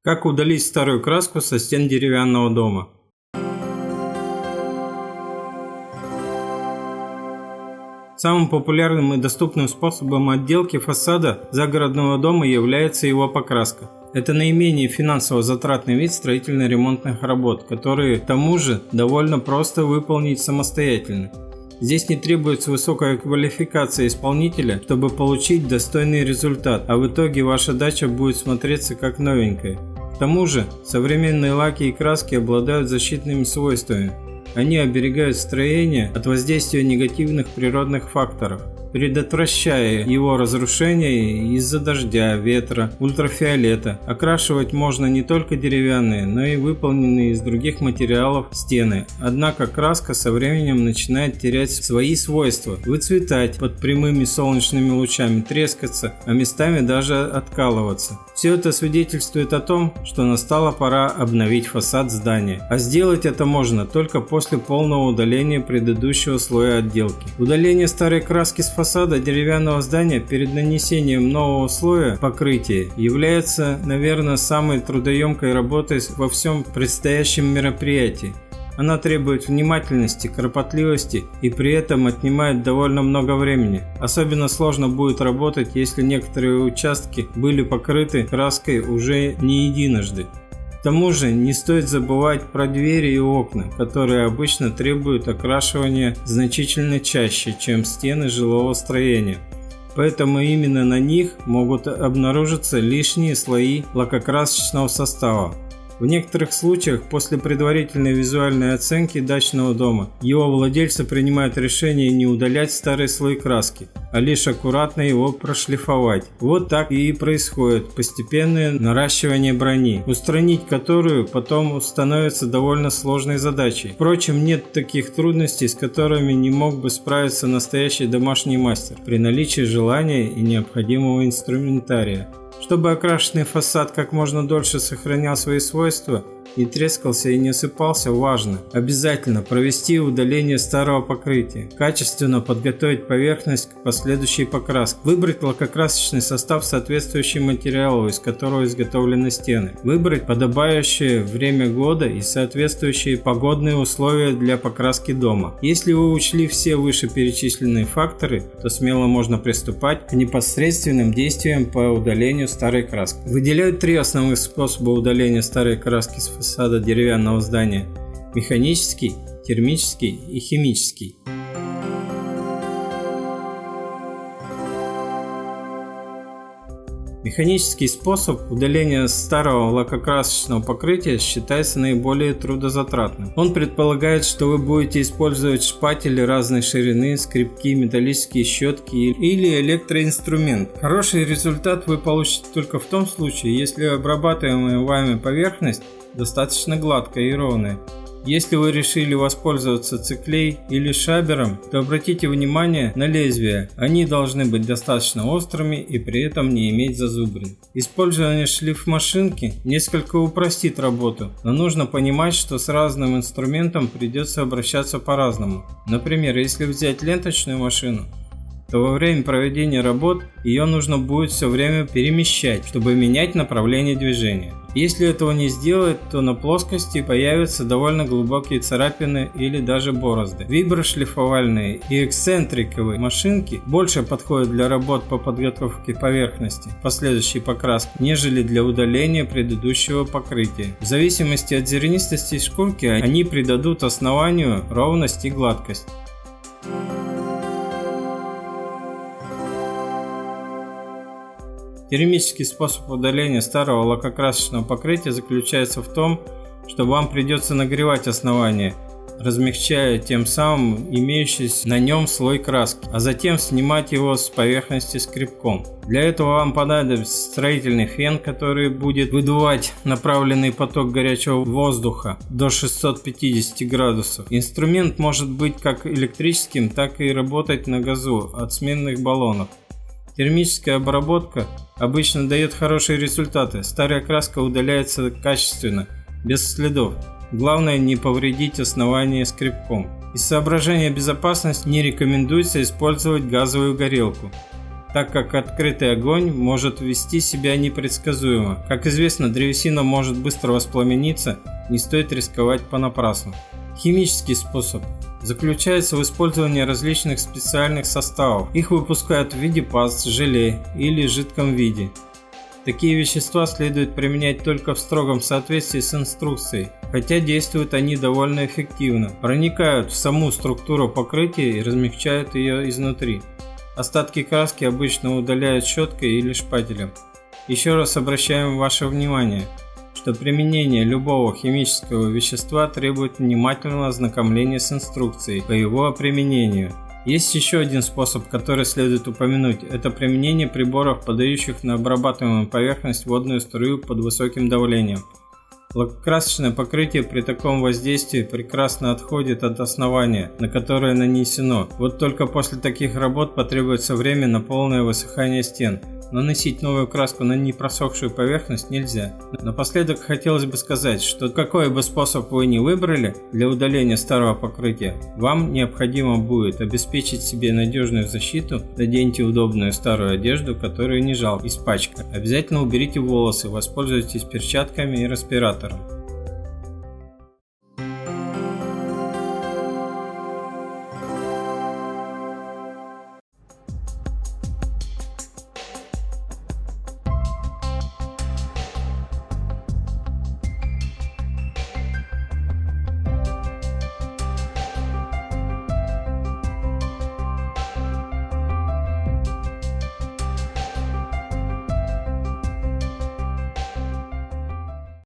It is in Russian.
Как удалить старую краску со стен деревянного дома? Самым популярным и доступным способом отделки фасада загородного дома является его покраска. Это наименее финансово затратный вид строительно-ремонтных работ, которые, к тому же, довольно просто выполнить самостоятельно. Здесь не требуется высокая квалификация исполнителя, чтобы получить достойный результат, а в итоге ваша дача будет смотреться как новенькая. К тому же, современные лаки и краски обладают защитными свойствами. Они оберегают строение от воздействия негативных природных факторов, предотвращая его разрушение из-за дождя, ветра, ультрафиолета. Окрашивать можно не только деревянные, но и выполненные из других материалов стены. Однако краска со временем начинает терять свои свойства, выцветать под прямыми солнечными лучами, трескаться, а местами даже откалываться. Все это свидетельствует о том, что настала пора обновить фасад здания. А сделать это можно только после полного удаления предыдущего слоя отделки. Удаление старой краски с фасада деревянного здания перед нанесением нового слоя покрытия является, наверное, самой трудоемкой работой во всем предстоящем мероприятии. Она требует внимательности, кропотливости и при этом отнимает довольно много времени. Особенно сложно будет работать, если некоторые участки были покрыты краской уже не единожды. К тому же не стоит забывать про двери и окна, которые обычно требуют окрашивания значительно чаще, чем стены жилого строения. Поэтому именно на них могут обнаружиться лишние слои лакокрасочного состава. В некоторых случаях после предварительной визуальной оценки дачного дома его владельцы принимают решение не удалять старый слой краски, а лишь аккуратно его прошлифовать. Вот так и происходит постепенное наращивание брони, устранить которую потом становится довольно сложной задачей. Впрочем, нет таких трудностей, с которыми не мог бы справиться настоящий домашний мастер при наличии желания и необходимого инструментария. Чтобы окрашенный фасад как можно дольше сохранял свои свойства, не трескался и не осыпался, важно обязательно провести удаление старого покрытия, качественно подготовить поверхность к последующей покраске, выбрать лакокрасочный состав соответствующего материала, из которого изготовлены стены, выбрать подобающее время года и соответствующие погодные условия для покраски дома. Если вы учли все вышеперечисленные факторы, то смело можно приступать к непосредственным действиям по удалению старой краски. Выделяют три основных способа удаления старой краски с фасада деревянного здания: механический, термический и химический. Механический способ удаления старого лакокрасочного покрытия считается наиболее трудозатратным. Он предполагает, что вы будете использовать шпатели разной ширины, скребки, металлические щетки или электроинструмент. Хороший результат вы получите только в том случае, если обрабатываемая вами поверхность достаточно гладкая и ровная. Если вы решили воспользоваться циклей или шабером, то обратите внимание на лезвия. Они должны быть достаточно острыми и при этом не иметь зазубрин. Использование шлифмашинки несколько упростит работу, но нужно понимать, что с разным инструментом придется обращаться по-разному. Например, если взять ленточную машину, то во время проведения работ ее нужно будет все время перемещать, чтобы менять направление движения. Если этого не сделать, то на плоскости появятся довольно глубокие царапины или даже борозды. Виброшлифовальные и эксцентриковые машинки больше подходят для работ по подготовке поверхности, последующей покраски, нежели для удаления предыдущего покрытия. В зависимости от зернистости шкурки они придадут основанию ровность и гладкость. Термический способ удаления старого лакокрасочного покрытия заключается в том, что вам придется нагревать основание, размягчая тем самым имеющийся на нем слой краски, а затем снимать его с поверхности скребком. Для этого вам понадобится строительный фен, который будет выдувать направленный поток горячего воздуха до 650 градусов. Инструмент может быть как электрическим, так и работать на газу от сменных баллонов. Термическая обработка обычно дает хорошие результаты. Старая краска удаляется качественно, без следов. Главное не повредить основание скребком. Из соображения безопасности не рекомендуется использовать газовую горелку, так как открытый огонь может вести себя непредсказуемо. Как известно, древесина может быстро воспламениться, не стоит рисковать понапрасну. Химический способ заключается в использовании различных специальных составов. Их выпускают в виде паст, желе или жидком виде. Такие вещества следует применять только в строгом соответствии с инструкцией, хотя действуют они довольно эффективно, проникают в саму структуру покрытия и размягчают ее изнутри. Остатки краски обычно удаляют щеткой или шпателем. Еще раз обращаем ваше внимание, что применение любого химического вещества требует внимательного ознакомления с инструкцией по его применению. Есть еще один способ, который следует упомянуть. Это применение приборов, подающих на обрабатываемую поверхность водную струю под высоким давлением. Лакокрасочное покрытие при таком воздействии прекрасно отходит от основания, на которое нанесено. Вот только после таких работ потребуется время на полное высыхание стен. Наносить новую краску на непросохшую поверхность нельзя. Напоследок хотелось бы сказать, что какой бы способ вы ни выбрали для удаления старого покрытия, вам необходимо будет обеспечить себе надежную защиту. Наденьте удобную старую одежду, которую не жалко испачкать. Обязательно уберите волосы, воспользуйтесь перчатками и респиратором.